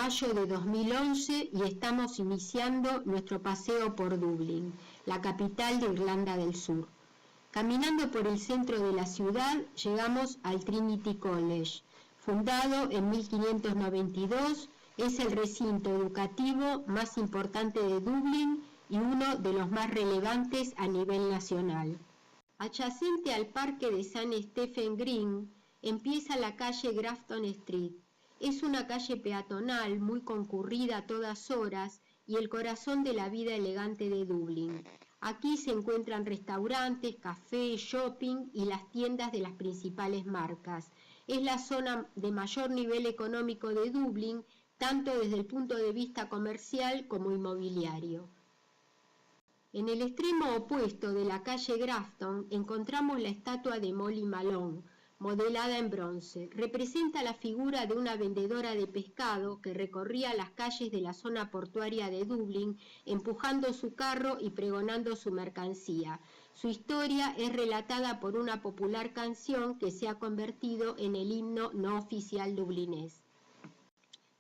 mayo de 2011 y estamos iniciando nuestro paseo por Dublín, la capital de Irlanda del Sur. Caminando por el centro de la ciudad, llegamos al Trinity College. Fundado en 1592, es el recinto educativo más importante de Dublín y uno de los más relevantes a nivel nacional. Adyacente al parque de St. Stephen Green, empieza la calle Grafton Street. Es una calle peatonal muy concurrida a todas horas y el corazón de la vida elegante de Dublín. Aquí se encuentran restaurantes, cafés, shopping y las tiendas de las principales marcas. Es la zona de mayor nivel económico de Dublín, tanto desde el punto de vista comercial como inmobiliario. En el extremo opuesto de la calle Grafton encontramos la estatua de Molly Malone, modelada en bronce. Representa la figura de una vendedora de pescado que recorría las calles de la zona portuaria de Dublín, empujando su carro y pregonando su mercancía. Su historia es relatada por una popular canción que se ha convertido en el himno no oficial dublinés.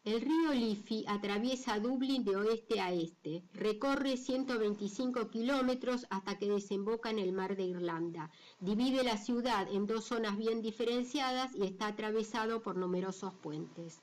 El río Liffey atraviesa Dublín de oeste a este, recorre 125 kilómetros hasta que desemboca en el mar de Irlanda. Divide la ciudad en dos zonas bien diferenciadas y está atravesado por numerosos puentes.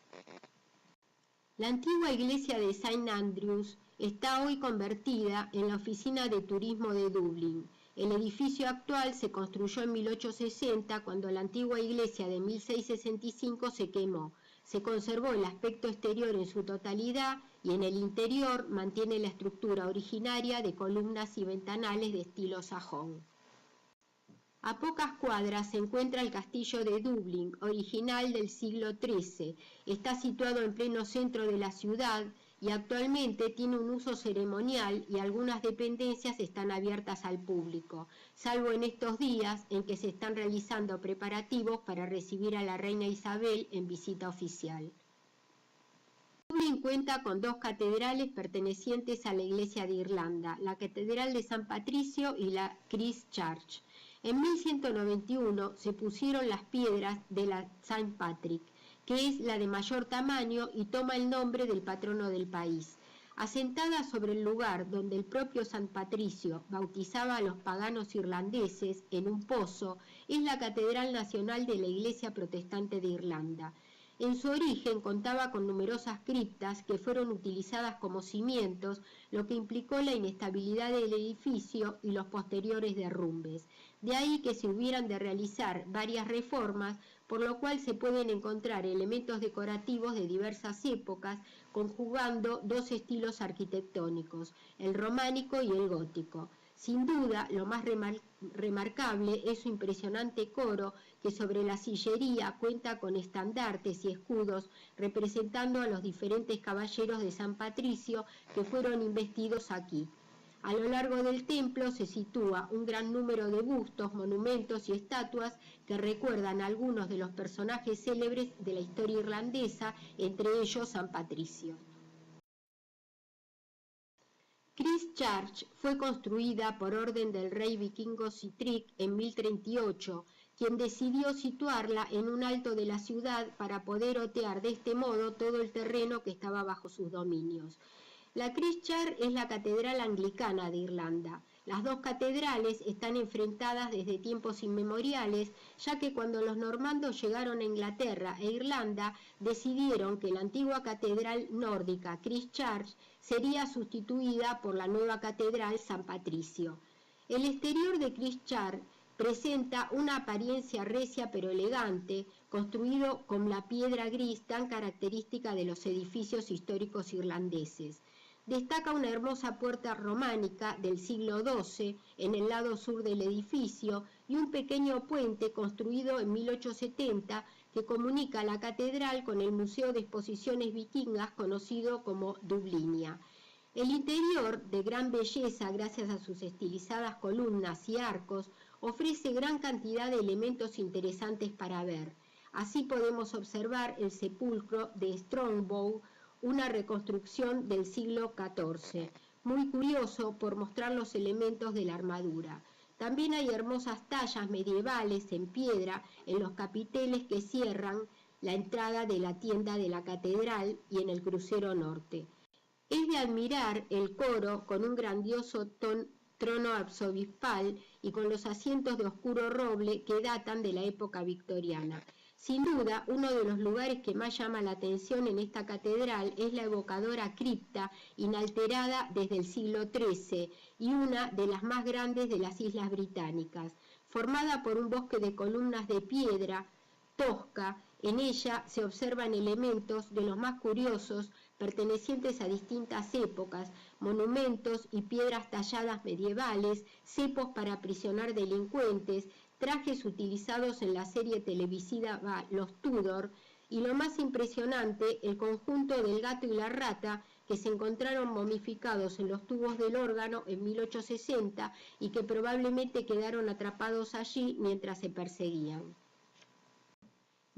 La antigua iglesia de St. Andrews está hoy convertida en la oficina de turismo de Dublín. El edificio actual se construyó en 1860 cuando la antigua iglesia de 1665 se quemó. Se conservó el aspecto exterior en su totalidad y en el interior mantiene la estructura originaria de columnas y ventanales de estilo sajón. A pocas cuadras se encuentra el castillo de Dublín, original del siglo XIII. Está situado en pleno centro de la ciudad y actualmente tiene un uso ceremonial y algunas dependencias están abiertas al público, salvo en estos días en que se están realizando preparativos para recibir a la reina Isabel en visita oficial. Dublín cuenta con dos catedrales pertenecientes a la Iglesia de Irlanda, la Catedral de San Patricio y la Christ Church. En 1191 se pusieron las piedras de la St. Patrick, que es la de mayor tamaño y toma el nombre del patrono del país. Asentada sobre el lugar donde el propio San Patricio bautizaba a los paganos irlandeses en un pozo, es la Catedral Nacional de la Iglesia Protestante de Irlanda. En su origen contaba con numerosas criptas que fueron utilizadas como cimientos, lo que implicó la inestabilidad del edificio y los posteriores derrumbes. De ahí que se hubieran de realizar varias reformas, por lo cual se pueden encontrar elementos decorativos de diversas épocas, conjugando dos estilos arquitectónicos, el románico y el gótico. Sin duda, lo más remarcable es su impresionante coro, que sobre la sillería cuenta con estandartes y escudos representando a los diferentes caballeros de San Patricio que fueron investidos aquí. A lo largo del templo se sitúa un gran número de bustos, monumentos y estatuas que recuerdan a algunos de los personajes célebres de la historia irlandesa, entre ellos San Patricio. Christ Church fue construida por orden del rey vikingo Sigtrygg en 1038, quien decidió situarla en un alto de la ciudad para poder otear de este modo todo el terreno que estaba bajo sus dominios. La Christ Church es la catedral anglicana de Irlanda. Las dos catedrales están enfrentadas desde tiempos inmemoriales, ya que cuando los normandos llegaron a Inglaterra e Irlanda, decidieron que la antigua catedral nórdica Christ Church sería sustituida por la nueva catedral San Patricio. El exterior de Christ Church presenta una apariencia recia pero elegante, construido con la piedra gris tan característica de los edificios históricos irlandeses. Destaca una hermosa puerta románica del siglo XII en el lado sur del edificio y un pequeño puente construido en 1870 que comunica la catedral con el Museo de Exposiciones Vikingas conocido como Dublinia. El interior, de gran belleza gracias a sus estilizadas columnas y arcos, ofrece gran cantidad de elementos interesantes para ver. Así podemos observar el sepulcro de Strongbow, una reconstrucción del siglo XIV, muy curioso por mostrar los elementos de la armadura. También hay hermosas tallas medievales en piedra en los capiteles que cierran la entrada de la tienda de la catedral y en el crucero norte. Es de admirar el coro con un grandioso trono arzobispal y con los asientos de oscuro roble que datan de la época victoriana. Sin duda, uno de los lugares que más llama la atención en esta catedral es la evocadora cripta inalterada desde el siglo XIII y una de las más grandes de las Islas Británicas. Formada por un bosque de columnas de piedra tosca, en ella se observan elementos de los más curiosos pertenecientes a distintas épocas, monumentos y piedras talladas medievales, cepos para aprisionar delincuentes, trajes utilizados en la serie televisiva Los Tudor, y lo más impresionante, el conjunto del gato y la rata que se encontraron momificados en los tubos del órgano en 1860 y que probablemente quedaron atrapados allí mientras se perseguían.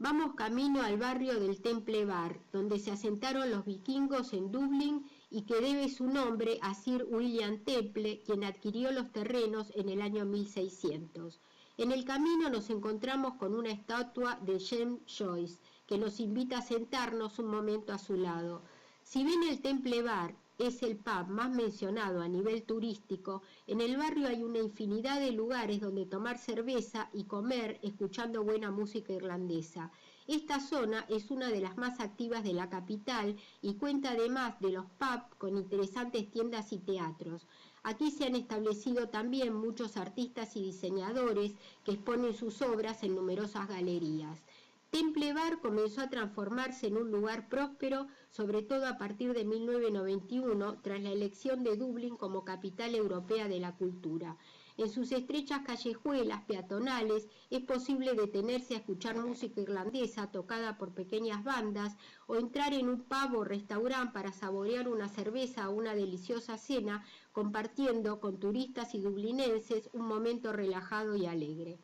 Vamos camino al barrio del Temple Bar, donde se asentaron los vikingos en Dublín y que debe su nombre a Sir William Temple, quien adquirió los terrenos en el año 1600. En el camino nos encontramos con una estatua de James Joyce, que nos invita a sentarnos un momento a su lado. Si bien el Temple Bar es el pub más mencionado a nivel turístico, en el barrio hay una infinidad de lugares donde tomar cerveza y comer escuchando buena música irlandesa. Esta zona es una de las más activas de la capital y cuenta además de los pubs con interesantes tiendas y teatros. Aquí se han establecido también muchos artistas y diseñadores que exponen sus obras en numerosas galerías. Temple Bar comenzó a transformarse en un lugar próspero, sobre todo a partir de 1991, tras la elección de Dublín como capital europea de la cultura. En sus estrechas callejuelas peatonales es posible detenerse a escuchar música irlandesa tocada por pequeñas bandas o entrar en un pub o restaurante para saborear una cerveza o una deliciosa cena, compartiendo con turistas y dublinenses un momento relajado y alegre.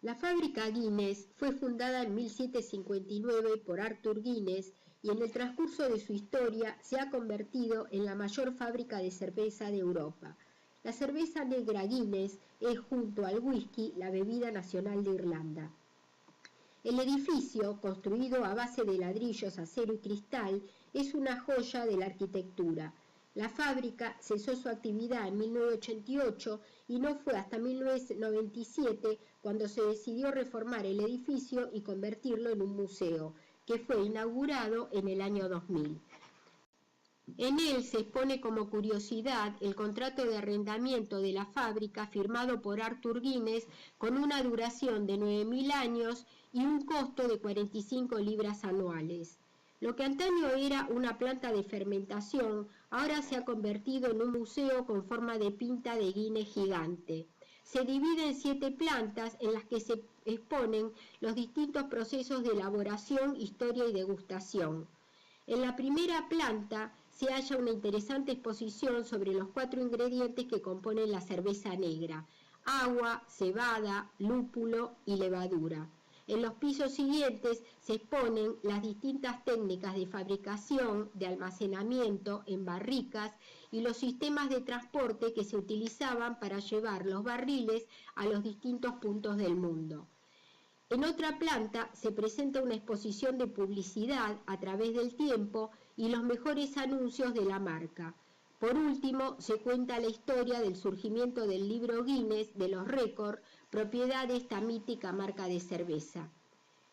La fábrica Guinness fue fundada en 1759 por Arthur Guinness y en el transcurso de su historia se ha convertido en la mayor fábrica de cerveza de Europa. La cerveza negra Guinness es, junto al whisky, la bebida nacional de Irlanda. El edificio, construido a base de ladrillos, acero y cristal, es una joya de la arquitectura. La fábrica cesó su actividad en 1988 y no fue hasta 1997 cuando se decidió reformar el edificio y convertirlo en un museo, que fue inaugurado en el año 2000. En él se expone como curiosidad el contrato de arrendamiento de la fábrica firmado por Arthur Guinness con una duración de 9.000 años y un costo de 45 libras anuales. Lo que antaño era una planta de fermentación, ahora se ha convertido en un museo con forma de pinta de Guinness gigante. Se divide en 7 plantas en las que se exponen los distintos procesos de elaboración, historia y degustación. En la primera planta se halla una interesante exposición sobre los 4 ingredientes que componen la cerveza negra: agua, cebada, lúpulo y levadura. En los pisos siguientes se exponen las distintas técnicas de fabricación, de almacenamiento en barricas y los sistemas de transporte que se utilizaban para llevar los barriles a los distintos puntos del mundo. En otra planta se presenta una exposición de publicidad a través del tiempo y los mejores anuncios de la marca. Por último, se cuenta la historia del surgimiento del libro Guinness de los récords, propiedad de esta mítica marca de cerveza.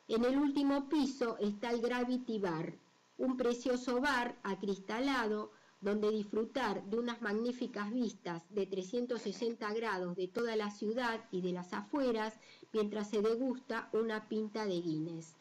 En el último piso está el Gravity Bar, un precioso bar acristalado donde disfrutar de unas magníficas vistas de 360 grados de toda la ciudad y de las afueras mientras se degusta una pinta de Guinness.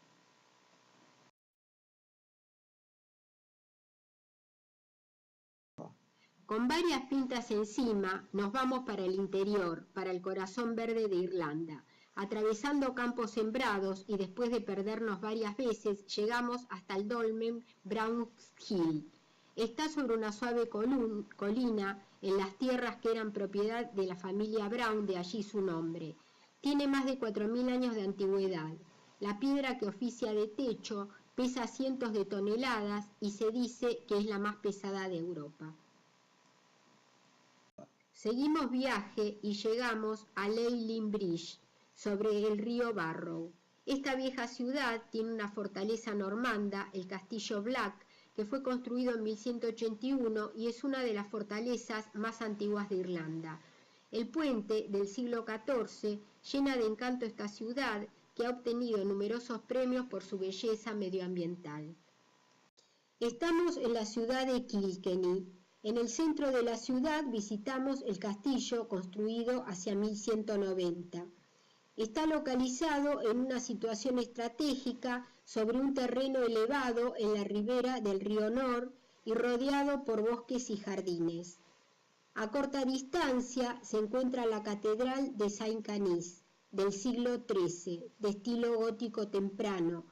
Con varias pintas encima, nos vamos para el interior, para el corazón verde de Irlanda. Atravesando campos sembrados y después de perdernos varias veces, llegamos hasta el dolmen Brown Hill. Está sobre una suave colina en las tierras que eran propiedad de la familia Brown, de allí su nombre. Tiene más de 4.000 años de antigüedad. La piedra que oficia de techo pesa cientos de toneladas y se dice que es la más pesada de Europa. Seguimos viaje y llegamos a Leighlin Bridge, sobre el río Barrow. Esta vieja ciudad tiene una fortaleza normanda, el Castillo Black, que fue construido en 1181 y es una de las fortalezas más antiguas de Irlanda. El puente del siglo XIV llena de encanto esta ciudad, que ha obtenido numerosos premios por su belleza medioambiental. Estamos en la ciudad de Kilkenny. En el centro de la ciudad visitamos el castillo construido hacia 1190. Está localizado en una situación estratégica sobre un terreno elevado en la ribera del río Nor y rodeado por bosques y jardines. A corta distancia se encuentra la Catedral de Saint-Canice, del siglo XIII, de estilo gótico temprano.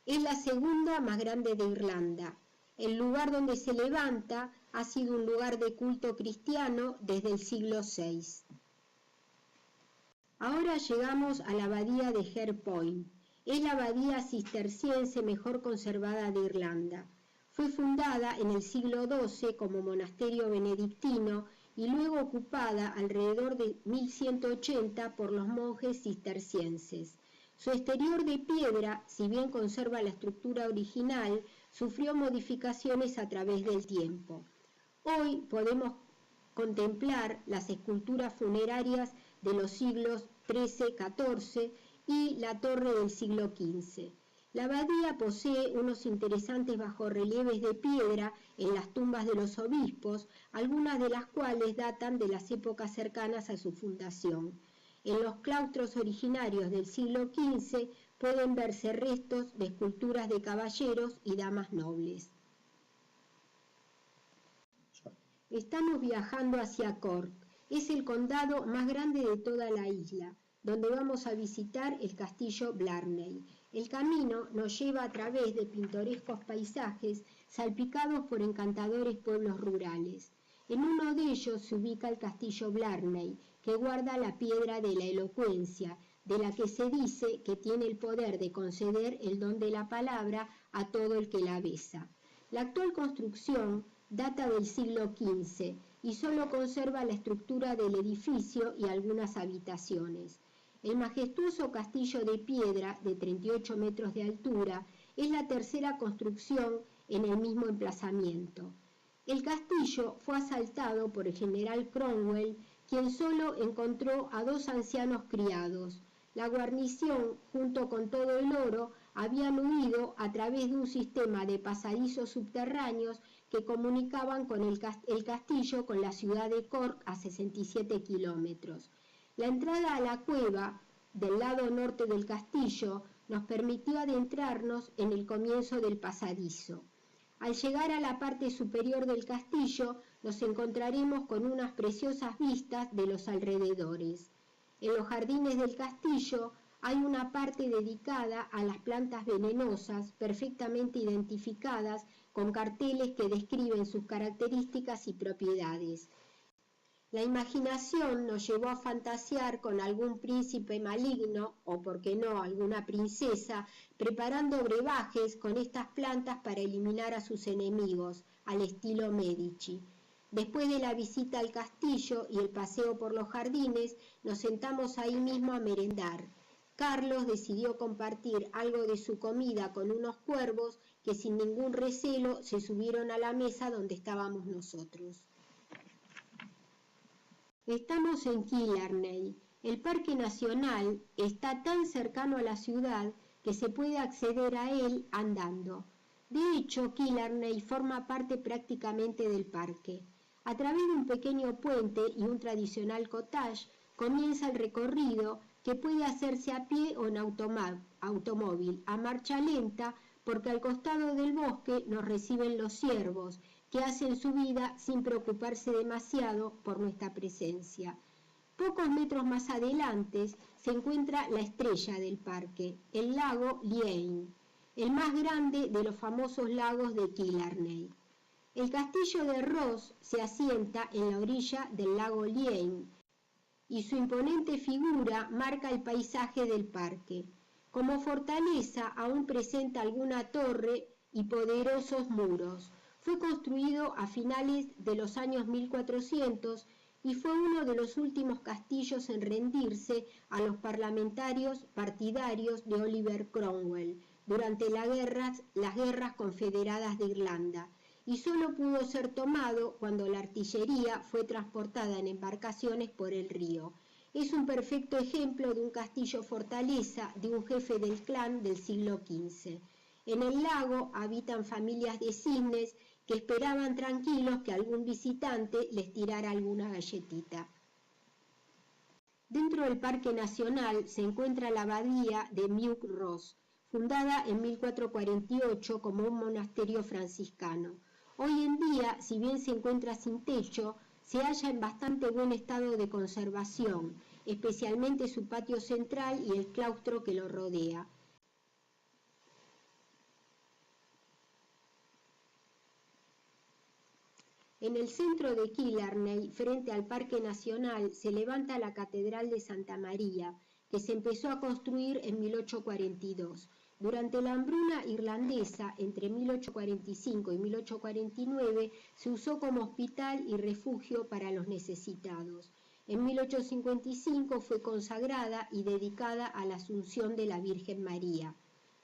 Es la segunda más grande de Irlanda. El lugar donde se levanta ha sido un lugar de culto cristiano desde el siglo VI. Ahora llegamos a la abadía de Hare Point. Es la abadía cisterciense mejor conservada de Irlanda. Fue fundada en el siglo XII como monasterio benedictino y luego ocupada alrededor de 1180 por los monjes cistercienses. Su exterior de piedra, si bien conserva la estructura original, sufrió modificaciones a través del tiempo. Hoy podemos contemplar las esculturas funerarias de los siglos XIII, XIV y la torre del siglo XV. La abadía posee unos interesantes bajorrelieves de piedra en las tumbas de los obispos, algunas de las cuales datan de las épocas cercanas a su fundación. En los claustros originarios del siglo XV pueden verse restos de esculturas de caballeros y damas nobles. Estamos viajando hacia Cork. Es el condado más grande de toda la isla, donde vamos a visitar el castillo Blarney. El camino nos lleva a través de pintorescos paisajes salpicados por encantadores pueblos rurales. En uno de ellos se ubica el castillo Blarney, que guarda la piedra de la elocuencia, de la que se dice que tiene el poder de conceder el don de la palabra a todo el que la besa. La actual construcción data del siglo XV y solo conserva la estructura del edificio y algunas habitaciones. El majestuoso castillo de piedra de 38 metros de altura es la tercera construcción en el mismo emplazamiento. El castillo fue asaltado por el general Cromwell, quien solo encontró a 2 ancianos criados. La guarnición, junto con todo el oro, habían huido a través de un sistema de pasadizos subterráneos que comunicaban con el castillo con la ciudad de Cork a 67 kilómetros. La entrada a la cueva del lado norte del castillo nos permitió adentrarnos en el comienzo del pasadizo. Al llegar a la parte superior del castillo nos encontraremos con unas preciosas vistas de los alrededores. En los jardines del castillo hay una parte dedicada a las plantas venenosas, perfectamente identificadas con carteles que describen sus características y propiedades. La imaginación nos llevó a fantasear con algún príncipe maligno, o por qué no, alguna princesa, preparando brebajes con estas plantas para eliminar a sus enemigos, al estilo Medici. Después de la visita al castillo y el paseo por los jardines, nos sentamos ahí mismo a merendar. Carlos decidió compartir algo de su comida con unos cuervos que sin ningún recelo se subieron a la mesa donde estábamos nosotros. Estamos en Killarney. El Parque Nacional está tan cercano a la ciudad que se puede acceder a él andando. De hecho, Killarney forma parte prácticamente del parque. A través de un pequeño puente y un tradicional cottage comienza el recorrido que puede hacerse a pie o en automóvil, a marcha lenta, porque al costado del bosque nos reciben los ciervos, que hacen su vida sin preocuparse demasiado por nuestra presencia. Pocos metros más adelante se encuentra la estrella del parque, el lago Liane, el más grande de los famosos lagos de Killarney. El castillo de Ross se asienta en la orilla del lago Liane y su imponente figura marca el paisaje del parque. Como fortaleza aún presenta alguna torre y poderosos muros. Fue construido a finales de los años 1400 y fue uno de los últimos castillos en rendirse a los parlamentarios partidarios de Oliver Cromwell durante las guerras confederadas de Irlanda, y solo pudo ser tomado cuando la artillería fue transportada en embarcaciones por el río. Es un perfecto ejemplo de un castillo fortaleza de un jefe del clan del siglo XV. En el lago habitan familias de cisnes que esperaban tranquilos que algún visitante les tirara alguna galletita. Dentro del Parque Nacional se encuentra la abadía de Muir Ross, fundada en 1448 como un monasterio franciscano. Hoy en día, si bien se encuentra sin techo, se halla en bastante buen estado de conservación, especialmente su patio central y el claustro que lo rodea. En el centro de Killarney, frente al Parque Nacional, se levanta la Catedral de Santa María, que se empezó a construir en 1842. Durante la hambruna irlandesa, entre 1845 y 1849, se usó como hospital y refugio para los necesitados. En 1855 fue consagrada y dedicada a la Asunción de la Virgen María.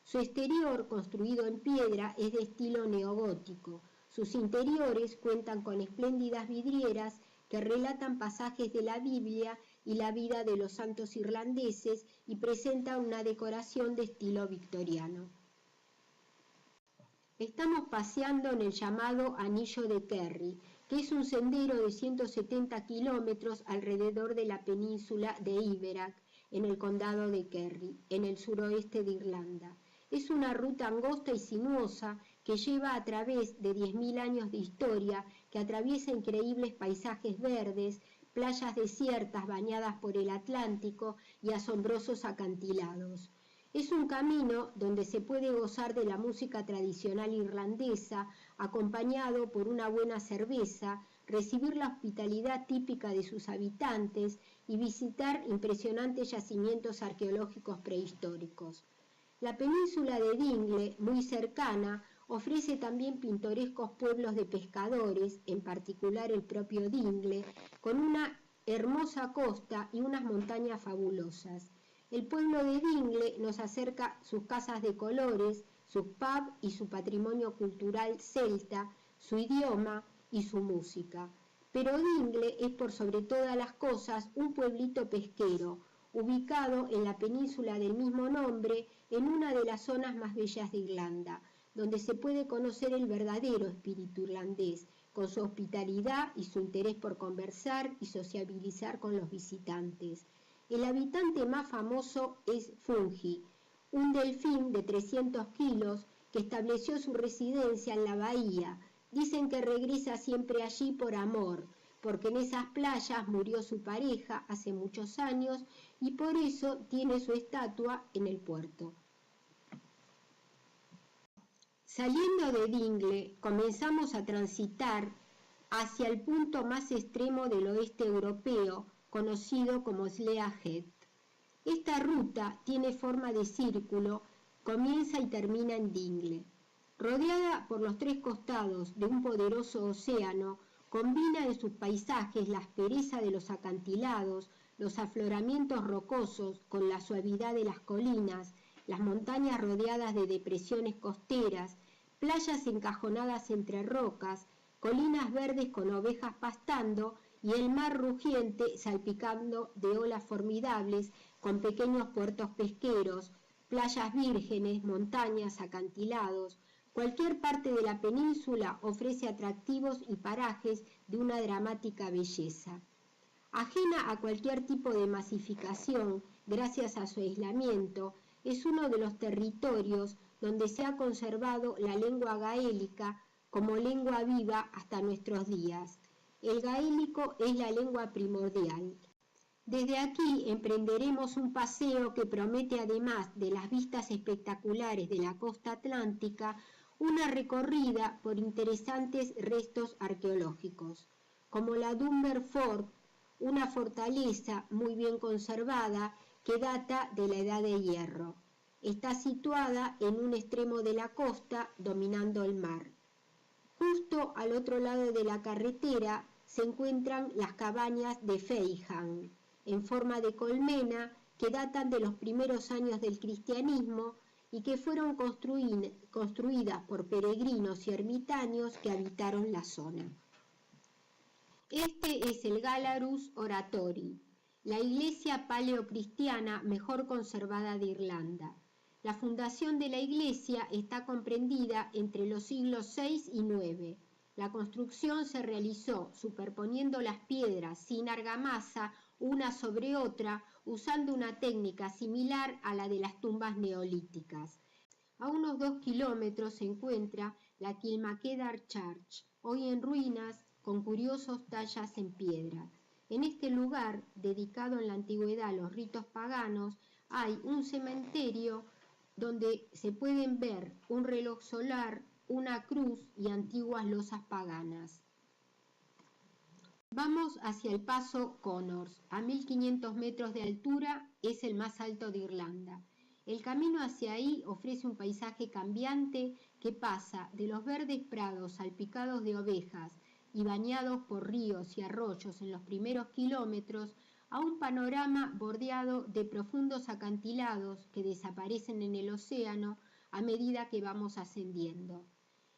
Su exterior, construido en piedra, es de estilo neogótico. Sus interiores cuentan con espléndidas vidrieras que relatan pasajes de la Biblia y la vida de los santos irlandeses y presentan una decoración de estilo victoriano. Estamos paseando en el llamado Anillo de Kerry, que es un sendero de 170 kilómetros alrededor de la península de Iveragh, en el condado de Kerry, en el suroeste de Irlanda. Es una ruta angosta y sinuosa que lleva a través de 10.000 años de historia, que atraviesa increíbles paisajes verdes, playas desiertas bañadas por el Atlántico y asombrosos acantilados. Es un camino donde se puede gozar de la música tradicional irlandesa, acompañado por una buena cerveza, recibir la hospitalidad típica de sus habitantes y visitar impresionantes yacimientos arqueológicos prehistóricos. La península de Dingle, muy cercana, ofrece también pintorescos pueblos de pescadores, en particular el propio Dingle, con una hermosa costa y unas montañas fabulosas. El pueblo de Dingle nos acerca sus casas de colores, sus pubs y su patrimonio cultural celta, su idioma y su música. Pero Dingle es por sobre todas las cosas un pueblito pesquero, ubicado en la península del mismo nombre, en una de las zonas más bellas de Irlanda, donde se puede conocer el verdadero espíritu irlandés, con su hospitalidad y su interés por conversar y sociabilizar con los visitantes. El habitante más famoso es Fungi, un delfín de 300 kilos que estableció su residencia en la bahía. Dicen que regresa siempre allí por amor, porque en esas playas murió su pareja hace muchos años y por eso tiene su estatua en el puerto. Saliendo de Dingle, comenzamos a transitar hacia el punto más extremo del oeste europeo, conocido como Slea Head. Esta ruta tiene forma de círculo, comienza y termina en Dingle. Rodeada por los tres costados de un poderoso océano, combina en sus paisajes la aspereza de los acantilados, los afloramientos rocosos con la suavidad de las colinas, las montañas rodeadas de depresiones costeras, playas encajonadas entre rocas, colinas verdes con ovejas pastando y el mar rugiente salpicando de olas formidables con pequeños puertos pesqueros, playas vírgenes, montañas, acantilados. Cualquier parte de la península ofrece atractivos y parajes de una dramática belleza. Ajena a cualquier tipo de masificación, gracias a su aislamiento, es uno de los territorios donde se ha conservado la lengua gaélica como lengua viva hasta nuestros días. El gaélico es la lengua primordial. Desde aquí emprenderemos un paseo que promete, además de las vistas espectaculares de la costa atlántica, una recorrida por interesantes restos arqueológicos, como la Dunbar Fort, una fortaleza muy bien conservada que data de la Edad de Hierro. Está situada en un extremo de la costa, dominando el mar. Justo al otro lado de la carretera se encuentran las cabañas de Feiján, en forma de colmena, que datan de los primeros años del cristianismo y que fueron construidas por peregrinos y ermitaños que habitaron la zona. Este es el Gallarus Oratory, la iglesia paleocristiana mejor conservada de Irlanda. La fundación de la iglesia está comprendida entre los siglos VI y IX. La construcción se realizó superponiendo las piedras sin argamasa una sobre otra, usando una técnica similar a la de las tumbas neolíticas. A unos 2 kilómetros se encuentra la Kilmaquedar Church, hoy en ruinas, con curiosos tallas en piedra. En este lugar, dedicado en la antigüedad a los ritos paganos, hay un cementerio donde se pueden ver un reloj solar, una cruz y antiguas losas paganas. Vamos hacia el Paso Connors, a 1500 metros de altura, es el más alto de Irlanda. El camino hacia ahí ofrece un paisaje cambiante que pasa de los verdes prados salpicados de ovejas y bañados por ríos y arroyos en los primeros kilómetros a un panorama bordeado de profundos acantilados que desaparecen en el océano a medida que vamos ascendiendo.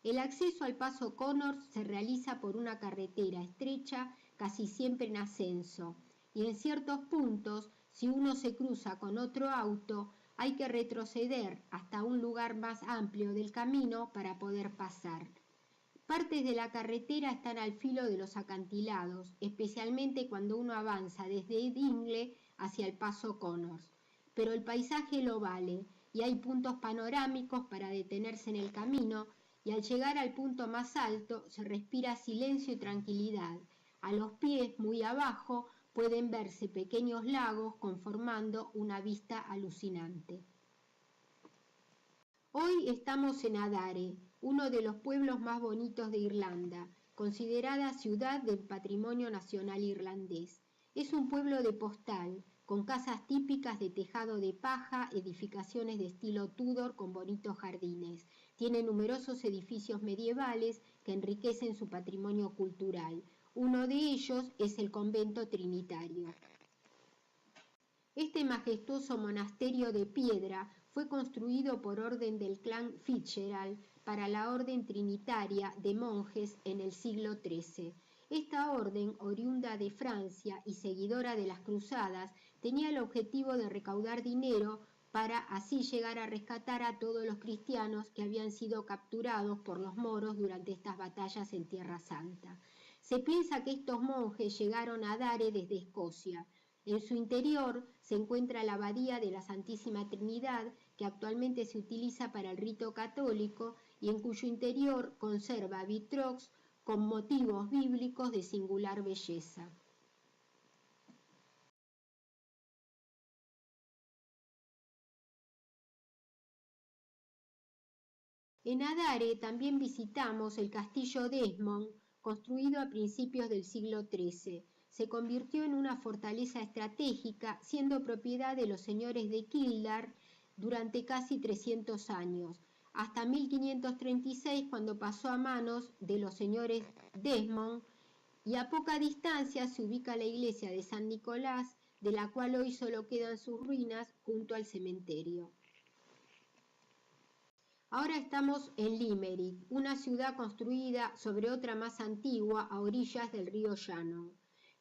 El acceso al Paso Connors se realiza por una carretera estrecha, casi siempre en ascenso, y en ciertos puntos, si uno se cruza con otro auto, hay que retroceder hasta un lugar más amplio del camino para poder pasar. Partes de la carretera están al filo de los acantilados, especialmente cuando uno avanza desde Dingle hacia el Paso Connors. Pero el paisaje lo vale, y hay puntos panorámicos para detenerse en el camino, y al llegar al punto más alto se respira silencio y tranquilidad. A los pies, muy abajo, pueden verse pequeños lagos conformando una vista alucinante. Hoy estamos en Adare, uno de los pueblos más bonitos de Irlanda, considerada ciudad del patrimonio nacional irlandés. Es un pueblo de postal, con casas típicas de tejado de paja, edificaciones de estilo Tudor con bonitos jardines. Tiene numerosos edificios medievales que enriquecen su patrimonio cultural. Uno de ellos es el convento trinitario. Este majestuoso monasterio de piedra fue construido por orden del clan Fitzgerald para la orden trinitaria de monjes en el siglo XIII. Esta orden, oriunda de Francia y seguidora de las cruzadas, tenía el objetivo de recaudar dinero para así llegar a rescatar a todos los cristianos que habían sido capturados por los moros durante estas batallas en Tierra Santa. Se piensa que estos monjes llegaron a Adare desde Escocia. En su interior se encuentra la abadía de la Santísima Trinidad, que actualmente se utiliza para el rito católico y en cuyo interior conserva vitraux con motivos bíblicos de singular belleza. En Adare también visitamos el castillo Desmond, construido a principios del siglo XIII. Se convirtió en una fortaleza estratégica, siendo propiedad de los señores de Kildare durante casi 300 años, hasta 1536, cuando pasó a manos de los señores Desmond, y a poca distancia se ubica la iglesia de San Nicolás, de la cual hoy solo quedan sus ruinas junto al cementerio. Ahora estamos en Limerick, una ciudad construida sobre otra más antigua a orillas del río Shannon.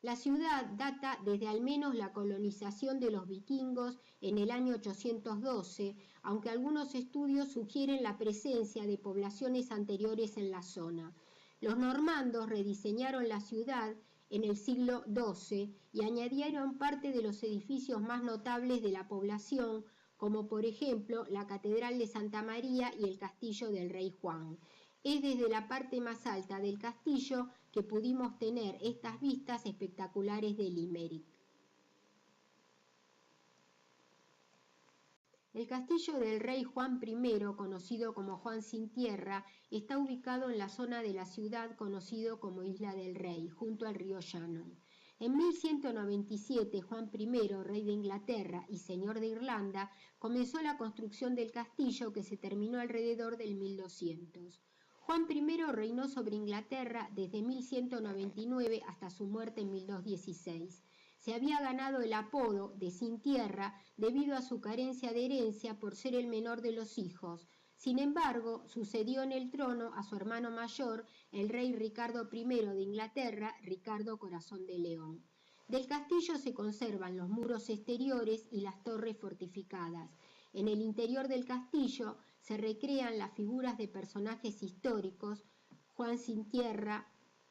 La ciudad data desde al menos la colonización de los vikingos en el año 812, aunque algunos estudios sugieren la presencia de poblaciones anteriores en la zona. Los normandos rediseñaron la ciudad en el siglo XII y añadieron parte de los edificios más notables de la población, como por ejemplo la Catedral de Santa María y el Castillo del Rey Juan. Es desde la parte más alta del castillo que pudimos tener estas vistas espectaculares de Limerick. El castillo del rey Juan I, conocido como Juan sin Tierra, está ubicado en la zona de la ciudad conocido como Isla del Rey, junto al río Shannon. En 1197, Juan I, rey de Inglaterra y señor de Irlanda, comenzó la construcción del castillo que se terminó alrededor del 1200. Juan I reinó sobre Inglaterra desde 1199 hasta su muerte en 1216. Se había ganado el apodo de Sin Tierra debido a su carencia de herencia por ser el menor de los hijos. Sin embargo, sucedió en el trono a su hermano mayor, el rey Ricardo I de Inglaterra, Ricardo Corazón de León. Del castillo se conservan los muros exteriores y las torres fortificadas. En el interior del castillo se recrean las figuras de personajes históricos: Juan Sin Tierra,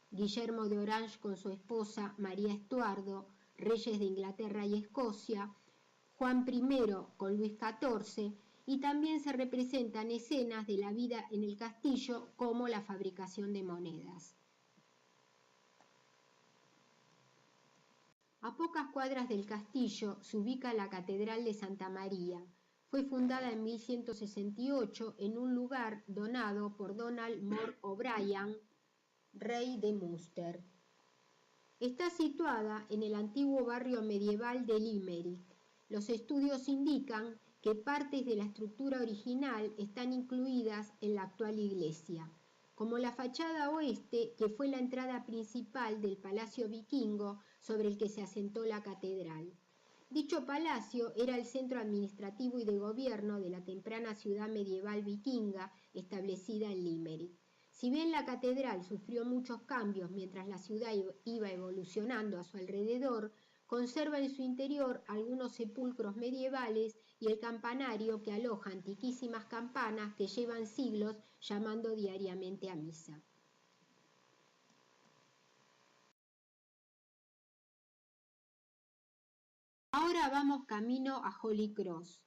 Guillermo de Orange con su esposa María Estuardo, reyes de Inglaterra y Escocia, Juan I con Luis XIV, y también se representan escenas de la vida en el castillo como la fabricación de monedas. A pocas cuadras del castillo se ubica la Catedral de Santa María. Fue fundada en 1168 en un lugar donado por Donald More O'Brien, rey de Munster. Está situada en el antiguo barrio medieval de Limerick. Los estudios indican que partes de la estructura original están incluidas en la actual iglesia, como la fachada oeste, que fue la entrada principal del palacio vikingo sobre el que se asentó la catedral. Dicho palacio era el centro administrativo y de gobierno de la temprana ciudad medieval vikinga establecida en Limerick. Si bien la catedral sufrió muchos cambios mientras la ciudad iba evolucionando a su alrededor, conserva en su interior algunos sepulcros medievales y el campanario que aloja antiquísimas campanas que llevan siglos llamando diariamente a misa. Ahora vamos camino a Holy Cross.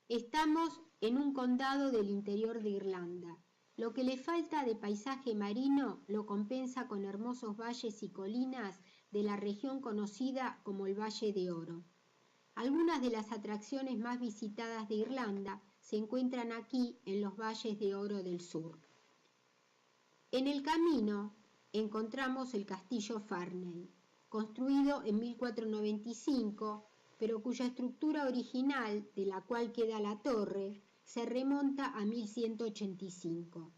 Estamos en un condado del interior de Irlanda. Lo que le falta de paisaje marino lo compensa con hermosos valles y colinas de la región conocida como el Valle de Oro. Algunas de las atracciones más visitadas de Irlanda se encuentran aquí en los valles de Oro del Sur. En el camino encontramos el castillo Farnell, construido en 1495, pero cuya estructura original, de la cual queda la torre, se remonta a 1185.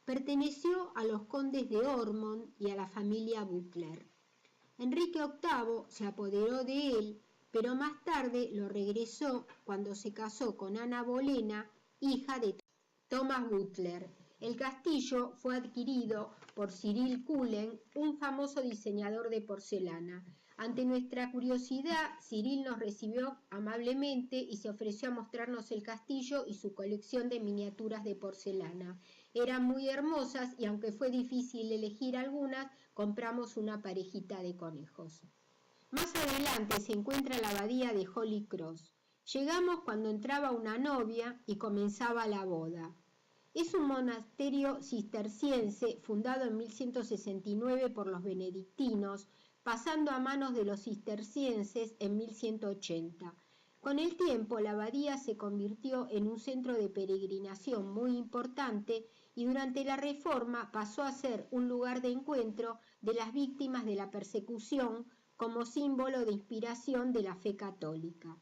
Perteneció a los condes de Ormond y a la familia Butler. Enrique VIII se apoderó de él, pero más tarde lo regresó cuando se casó con Ana Bolena, hija de Thomas Butler. El castillo fue adquirido por Cyril Cullen, un famoso diseñador de porcelana. Ante nuestra curiosidad, Cyril nos recibió amablemente y se ofreció a mostrarnos el castillo y su colección de miniaturas de porcelana. Eran muy hermosas y aunque fue difícil elegir algunas, compramos una parejita de conejos. Más adelante se encuentra la abadía de Holy Cross. Llegamos cuando entraba una novia y comenzaba la boda. Es un monasterio cisterciense fundado en 1169 por los benedictinos, pasando a manos de los cistercienses en 1180. Con el tiempo, la abadía se convirtió en un centro de peregrinación muy importante y durante la Reforma pasó a ser un lugar de encuentro de las víctimas de la persecución como símbolo de inspiración de la fe católica.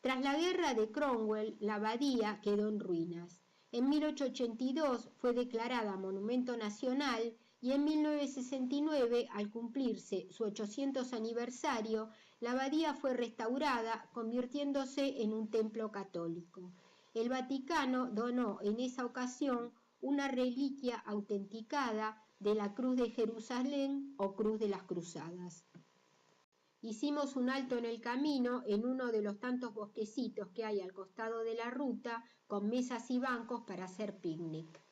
Tras la guerra de Cromwell, la abadía quedó en ruinas. En 1882 fue declarada Monumento Nacional y en 1969, al cumplirse su 800 aniversario, la abadía fue restaurada, convirtiéndose en un templo católico. El Vaticano donó en esa ocasión una reliquia autenticada de la Cruz de Jerusalén o Cruz de las Cruzadas. Hicimos un alto en el camino en uno de los tantos bosquecitos que hay al costado de la ruta, con mesas y bancos para hacer picnic.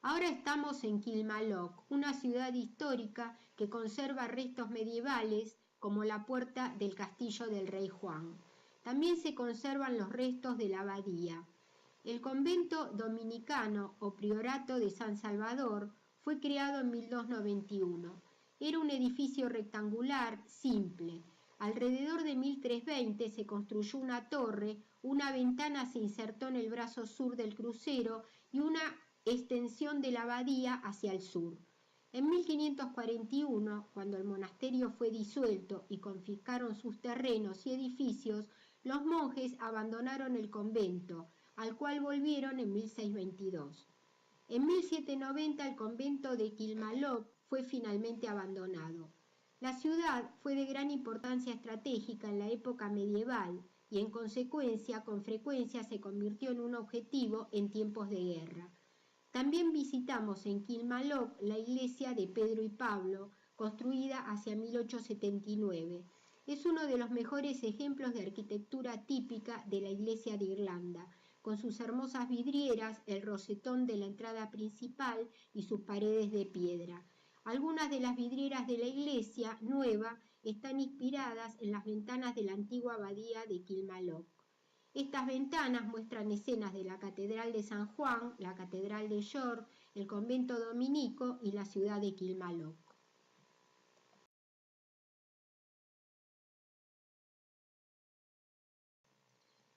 Ahora estamos en Kilmallock, una ciudad histórica que conserva restos medievales como la puerta del castillo del rey Juan. También se conservan los restos de la abadía. El convento dominicano o priorato de San Salvador fue creado en 1291. Era un edificio rectangular, simple. Alrededor de 1320 se construyó una torre, una ventana se insertó en el brazo sur del crucero y una extensión de la abadía hacia el sur. En 1541, cuando el monasterio fue disuelto y confiscaron sus terrenos y edificios, los monjes abandonaron el convento, al cual volvieron en 1622. En 1790 el convento de Kilmallock fue finalmente abandonado. La ciudad fue de gran importancia estratégica en la época medieval y en consecuencia con frecuencia se convirtió en un objetivo en tiempos de guerra. También visitamos en Kilmallock la iglesia de Pedro y Pablo, construida hacia 1879. Es uno de los mejores ejemplos de arquitectura típica de la iglesia de Irlanda, con sus hermosas vidrieras, el rosetón de la entrada principal y sus paredes de piedra. Algunas de las vidrieras de la iglesia nueva están inspiradas en las ventanas de la antigua abadía de Kilmallock. Estas ventanas muestran escenas de la Catedral de San Juan, la Catedral de York, el convento dominico y la ciudad de Kilmallock.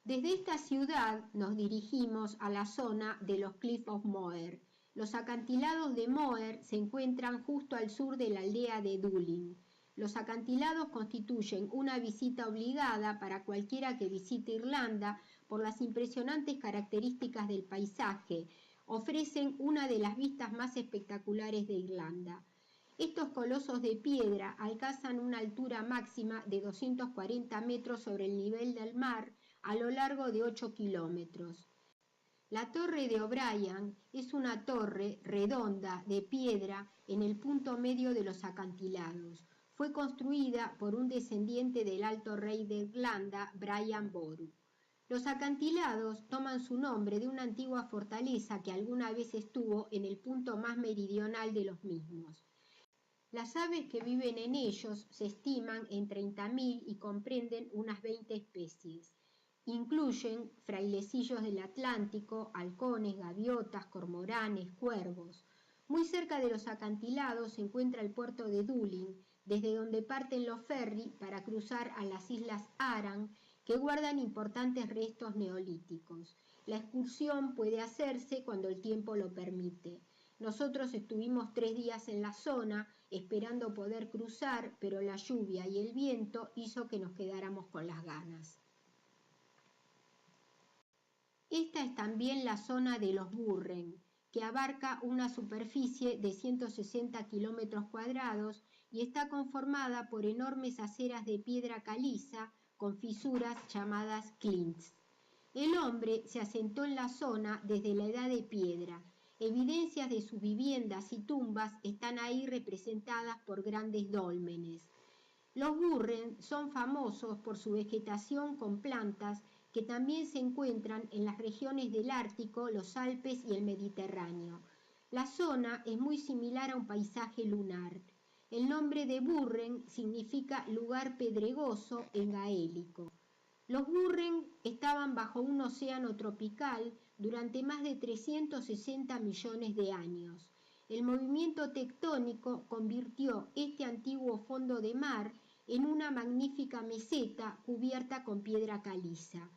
Desde esta ciudad nos dirigimos a la zona de los Cliffs of Moher. Los acantilados de Moher se encuentran justo al sur de la aldea de Doolin. Los acantilados constituyen una visita obligada para cualquiera que visite Irlanda por las impresionantes características del paisaje. Ofrecen una de las vistas más espectaculares de Irlanda. Estos colosos de piedra alcanzan una altura máxima de 240 metros sobre el nivel del mar a lo largo de 8 kilómetros. La Torre de O'Brien es una torre redonda de piedra en el punto medio de los acantilados. Fue construida por un descendiente del alto rey de Irlanda, Brian Boru. Los acantilados toman su nombre de una antigua fortaleza que alguna vez estuvo en el punto más meridional de los mismos. Las aves que viven en ellos se estiman en 30.000 y comprenden unas 20 especies. Incluyen frailecillos del Atlántico, halcones, gaviotas, cormoranes, cuervos. Muy cerca de los acantilados se encuentra el puerto de Doolin, desde donde parten los ferries para cruzar a las islas Aran, que guardan importantes restos neolíticos. La excursión puede hacerse cuando el tiempo lo permite. Nosotros estuvimos 3 días en la zona esperando poder cruzar, pero la lluvia y el viento hizo que nos quedáramos con las ganas. Esta es también la zona de los Burren, que abarca una superficie de 160 kilómetros cuadrados y está conformada por enormes aceras de piedra caliza con fisuras llamadas clints. El hombre se asentó en la zona desde la edad de piedra. Evidencias de sus viviendas y tumbas están ahí representadas por grandes dólmenes. Los Burren son famosos por su vegetación con plantas que también se encuentran en las regiones del Ártico, los Alpes y el Mediterráneo. La zona es muy similar a un paisaje lunar. El nombre de Burren significa lugar pedregoso en gaélico. Los Burren estaban bajo un océano tropical durante más de 360 millones de años. El movimiento tectónico convirtió este antiguo fondo de mar en una magnífica meseta cubierta con piedra caliza.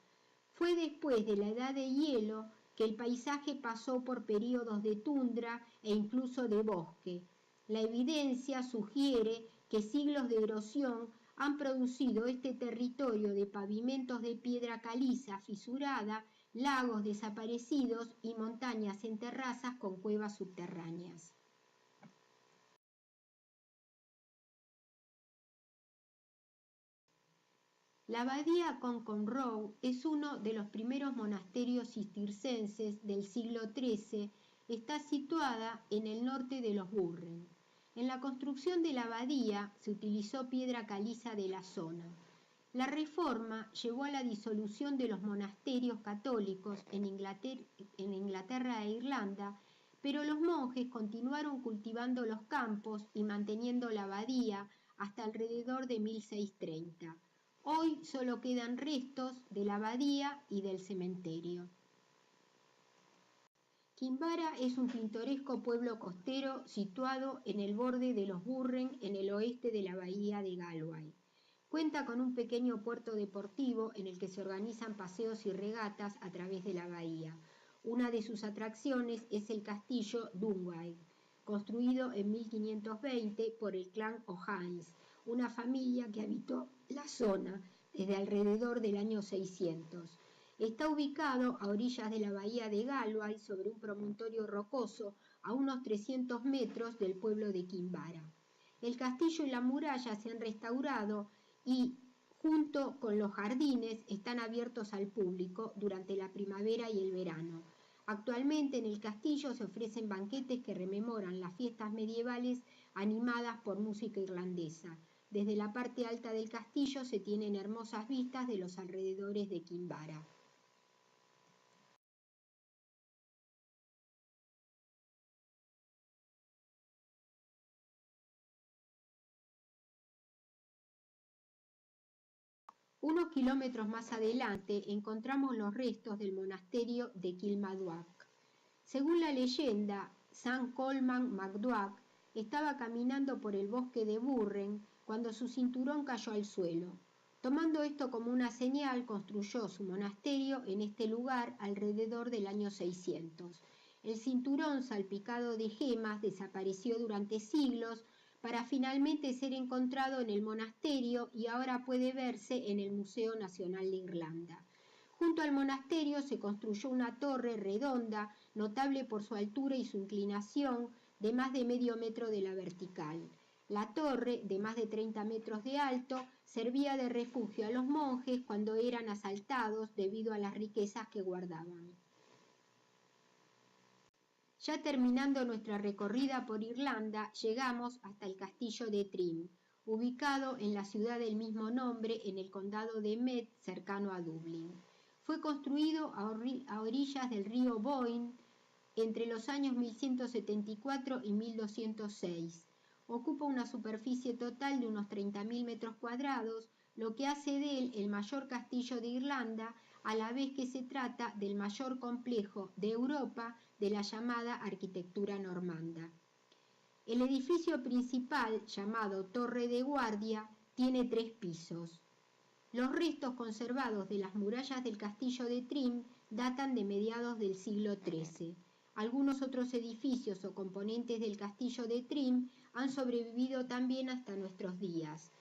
Fue después de la edad de hielo que el paisaje pasó por períodos de tundra e incluso de bosque. La evidencia sugiere que siglos de erosión han producido este territorio de pavimentos de piedra caliza fisurada, lagos desaparecidos y montañas en terrazas con cuevas subterráneas. La abadía Conconroe es uno de los primeros monasterios cistercienses del siglo XIII. Está situada en el norte de los Burren. En la construcción de la abadía se utilizó piedra caliza de la zona. La reforma llevó a la disolución de los monasterios católicos en Inglaterra e Irlanda, pero los monjes continuaron cultivando los campos y manteniendo la abadía hasta alrededor de 1630. Hoy solo quedan restos de la abadía y del cementerio. Kinvara es un pintoresco pueblo costero situado en el borde de los Burren en el oeste de la bahía de Galway. Cuenta con un pequeño puerto deportivo en el que se organizan paseos y regatas a través de la bahía. Una de sus atracciones es el castillo Dunway, construido en 1520 por el clan O'Higgins, una familia que habitó la zona desde alrededor del año 600. Está ubicado a orillas de la bahía de Galway, sobre un promontorio rocoso a unos 300 metros del pueblo de Kinvara. El castillo y la muralla se han restaurado y, junto con los jardines, están abiertos al público durante la primavera y el verano. Actualmente en el castillo se ofrecen banquetes que rememoran las fiestas medievales animadas por música irlandesa. Desde la parte alta del castillo se tienen hermosas vistas de los alrededores de Kinvara. Unos kilómetros más adelante encontramos los restos del monasterio de Kilmaduagh. Según la leyenda, San Colman MacDuagh estaba caminando por el bosque de Burren cuando su cinturón cayó al suelo. Tomando esto como una señal, construyó su monasterio en este lugar alrededor del año 600. El cinturón, salpicado de gemas, desapareció durante siglos para finalmente ser encontrado en el monasterio y ahora puede verse en el Museo Nacional de Irlanda. Junto al monasterio se construyó una torre redonda, notable por su altura y su inclinación, de más de medio metro de la vertical. La torre, de más de 30 metros de alto, servía de refugio a los monjes cuando eran asaltados debido a las riquezas que guardaban. Ya terminando nuestra recorrida por Irlanda, llegamos hasta el castillo de Trim, ubicado en la ciudad del mismo nombre en el condado de Meath, cercano a Dublín. Fue construido a orillas del río Boyne entre los años 1174 y 1206. Ocupa una superficie total de unos 30.000 metros cuadrados, lo que hace de él el mayor castillo de Irlanda, a la vez que se trata del mayor complejo de Europa de la llamada arquitectura normanda. El edificio principal, llamado Torre de Guardia, tiene 3 pisos. Los restos conservados de las murallas del castillo de Trim datan de mediados del siglo XIII. Algunos otros edificios o componentes del castillo de Trim han sobrevivido también hasta nuestros días.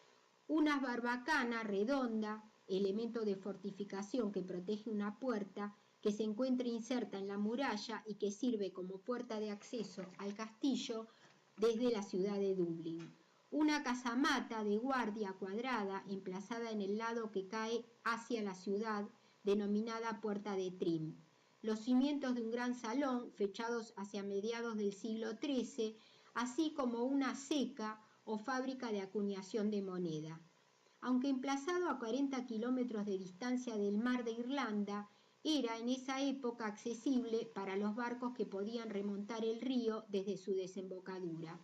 Una barbacana redonda, elemento de fortificación que protege una puerta, que se encuentra inserta en la muralla y que sirve como puerta de acceso al castillo desde la ciudad de Dublín. Una casamata de guardia cuadrada emplazada en el lado que cae hacia la ciudad, denominada Puerta de Trim. Los cimientos de un gran salón, fechados hacia mediados del siglo XIII, así como una ceca o fábrica de acuñación de moneda. Aunque emplazado a 40 kilómetros de distancia del mar de Irlanda, era en esa época accesible para los barcos que podían remontar el río desde su desembocadura.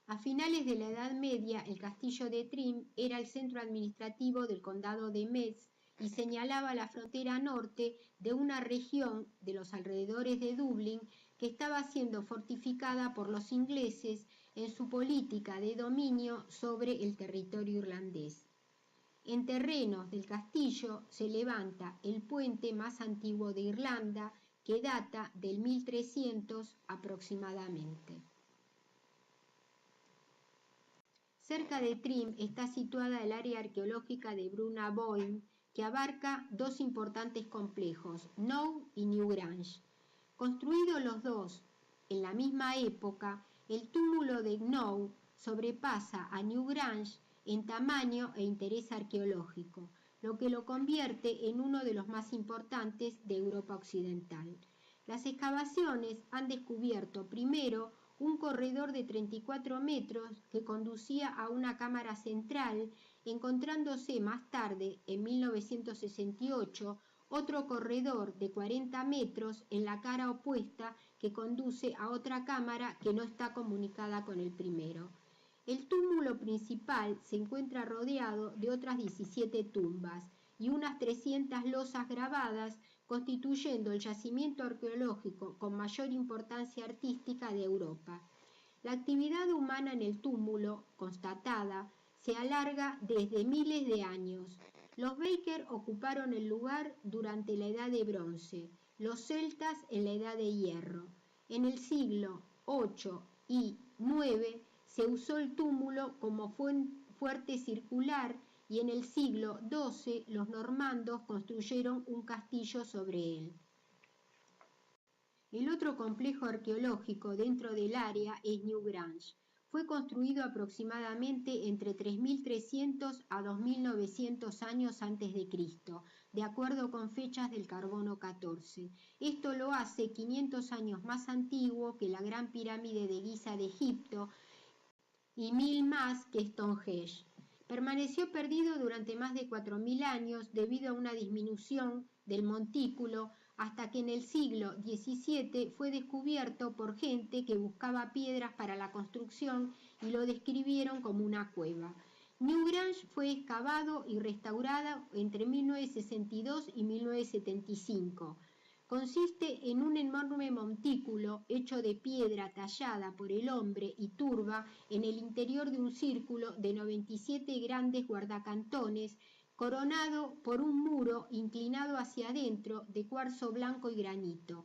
A finales de la Edad Media, el castillo de Trim era el centro administrativo del condado de Meath y señalaba la frontera norte de una región de los alrededores de Dublín que estaba siendo fortificada por los ingleses en su política de dominio sobre el territorio irlandés. En terrenos del castillo se levanta el puente más antiguo de Irlanda, que data del 1300 aproximadamente. Cerca de Trim está situada el área arqueológica de Brunna-Boyne, que abarca 2 importantes complejos, Knowe y Newgrange. Construidos los dos en la misma época, el túmulo de Knowe sobrepasa a Newgrange en tamaño e interés arqueológico, lo que lo convierte en uno de los más importantes de Europa Occidental. Las excavaciones han descubierto primero un corredor de 34 metros que conducía a una cámara central, encontrándose más tarde, en 1968, otro corredor de 40 metros en la cara opuesta que conduce a otra cámara que no está comunicada con el primero. El túmulo principal se encuentra rodeado de otras 17 tumbas y unas 300 losas grabadas, constituyendo el yacimiento arqueológico con mayor importancia artística de Europa. La actividad humana en el túmulo, constatada, se alarga desde miles de años. Los Baker ocuparon el lugar durante la Edad de Bronce, los celtas en la Edad de Hierro. En el siglo VIII y IX se usó el túmulo como fuerte circular y en el siglo XII los normandos construyeron un castillo sobre él. El otro complejo arqueológico dentro del área es Newgrange. Fue construido aproximadamente entre 3300 a 2900 años antes de Cristo, de acuerdo con fechas del Carbono 14. Esto lo hace 500 años más antiguo que la Gran Pirámide de Giza de Egipto y 1000 más que Stonehenge. Permaneció perdido durante más de 4000 años debido a una disminución del montículo hasta que en el siglo XVII fue descubierto por gente que buscaba piedras para la construcción y lo describieron como una cueva. Newgrange fue excavado y restaurado entre 1962 y 1975. Consiste en un enorme montículo hecho de piedra tallada por el hombre y turba en el interior de un círculo de 97 grandes guardacantones, coronado por un muro inclinado hacia adentro de cuarzo blanco y granito.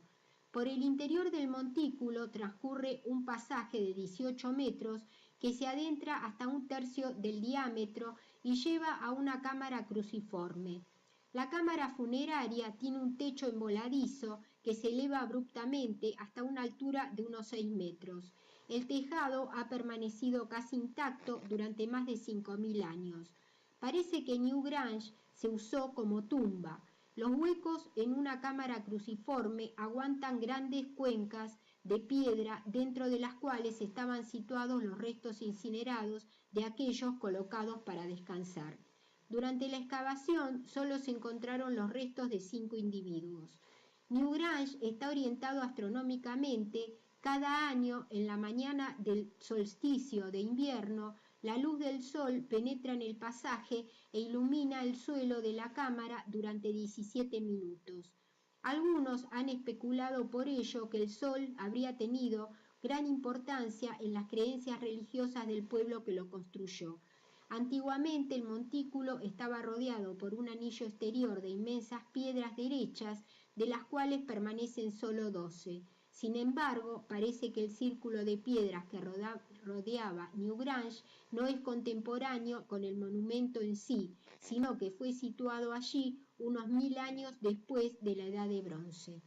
Por el interior del montículo transcurre un pasaje de 18 metros que se adentra hasta un tercio del diámetro y lleva a una cámara cruciforme. La cámara funeraria tiene un techo envoladizo que se eleva abruptamente hasta una altura de unos 6 metros. El tejado ha permanecido casi intacto durante más de 5000 años. Parece que Newgrange se usó como tumba. Los huecos en una cámara cruciforme aguantan grandes cuencas de piedra dentro de las cuales estaban situados los restos incinerados de aquellos colocados para descansar. Durante la excavación solo se encontraron los restos de 5 individuos. Newgrange está orientado astronómicamente. Cada año, en la mañana del solsticio de invierno, la luz del sol penetra en el pasaje e ilumina el suelo de la cámara durante 17 minutos. Algunos han especulado por ello que el sol habría tenido gran importancia en las creencias religiosas del pueblo que lo construyó. Antiguamente el montículo estaba rodeado por un anillo exterior de inmensas piedras derechas, de las cuales permanecen solo 12. Sin embargo, parece que el círculo de piedras que rodeaba Newgrange no es contemporáneo con el monumento en sí, sino que fue situado allí unos 1000 años después de la Edad de Bronce.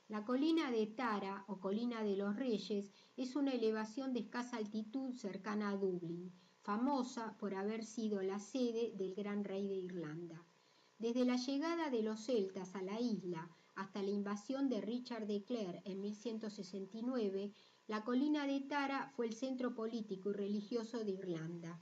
La colina de Tara, o colina de los Reyes, es una elevación de escasa altitud cercana a Dublín, famosa por haber sido la sede del gran rey de Irlanda. Desde la llegada de los celtas a la isla hasta la invasión de Richard de Clare en 1169, la colina de Tara fue el centro político y religioso de Irlanda.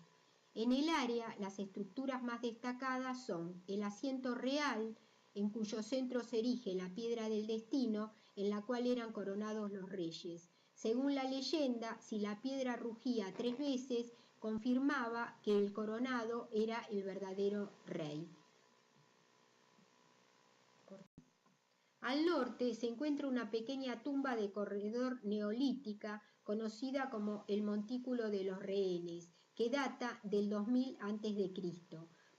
En el área, las estructuras más destacadas son el asiento real, en cuyo centro se erige la piedra del destino, en la cual eran coronados los reyes. Según la leyenda, si la piedra rugía 3 veces, confirmaba que el coronado era el verdadero rey. Al norte se encuentra una pequeña tumba de corredor neolítica conocida como el Montículo de los Rehenes, que data del 2000 a.C.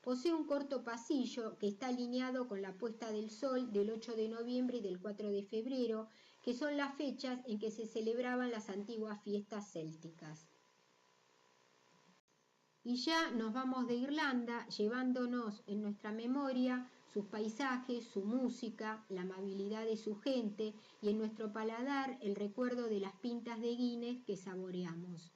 Posee un corto pasillo que está alineado con la puesta del sol del 8 de noviembre y del 4 de febrero, que son las fechas en que se celebraban las antiguas fiestas célticas. Y ya nos vamos de Irlanda llevándonos en nuestra memoria sus paisajes, su música, la amabilidad de su gente y en nuestro paladar el recuerdo de las pintas de Guinness que saboreamos.